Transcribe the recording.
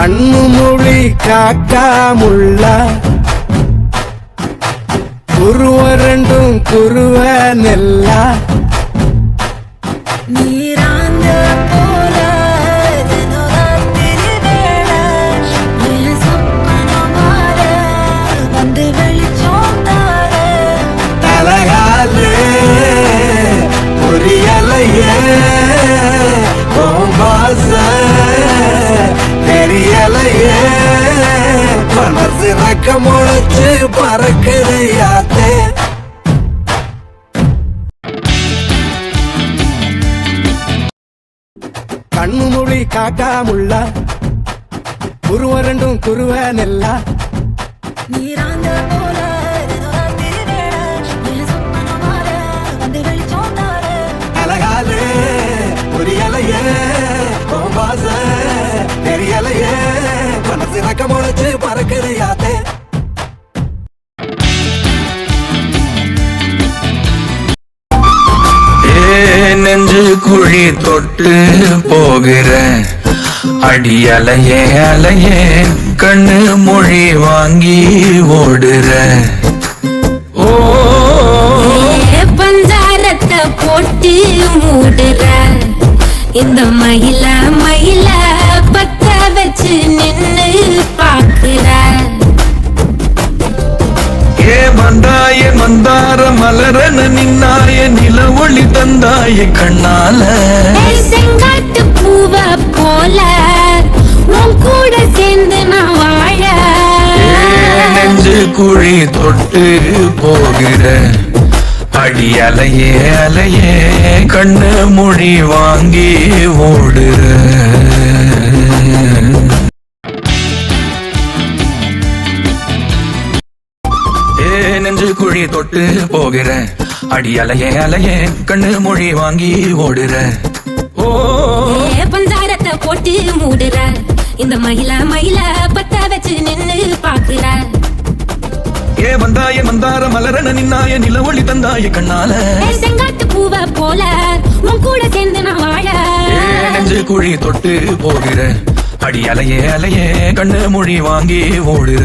கண்ணு மொழி காக்காமுள்ள குருவ ரெண்டும் குருவ நெல்லா நீராந்த போல வந்து வெளிச்சோம் தலையாலே புரியலையே பாச தெரியலையே மனசு ரக்க முளைச்சு பறக்குதையாத்தே கண்ணு மொழி காக்காமுள்ள குருவ ரெண்டும் குருவ நெல்லா நீராந்த போல வந்து வெளிச்சோம் அழகாலே புரியலையே பாச தெரியலையே மனசு ரக்க முளைச்சு பறக்குதையாத்தே நெஞ்சு குழி தொட்டு போகிற அடி அலையே அலையே கண்ணு மொழி வாங்கி ஓடுற ஓ பஞ்சாரத்தை போட்டு மூடுற இந்த மயில மயில பத்த வச்சு நின்னு பாக்குற ஏ மந்தாய மந்தார மலரன நின்னாய நில ஒளி தந்தாய கண்ணால செங்காட்டு பூவ போல உன் கூட சேர்ந்து நான் வாழ நெஞ்சு குழி தொட்டு போகிற அடி அலையே அலையே கண்ணு மொழி வாங்கி ஓடுற நெஞ்சு குழி தொட்டு போகிற அடி அலையே அலையே கண்ணு மொழி வாங்கி ஓடுற ஓ பஞ்சாரத்தை போட்டு மூடுற இந்த மயில மயில பத்த வச்சு நின்னு பாக்குற ஏ வந்தாய மந்தார மலரன நின்னாய நில ஒளி தந்தாய கண்ணால செங்காட்டு பூவ போல உன் கூட சேர்ந்து நான் வாழ நெஞ்சு குழி தொட்டு போகிற அடி அலையே அலையே கண்ணு மொழி வாங்கி ஓடுற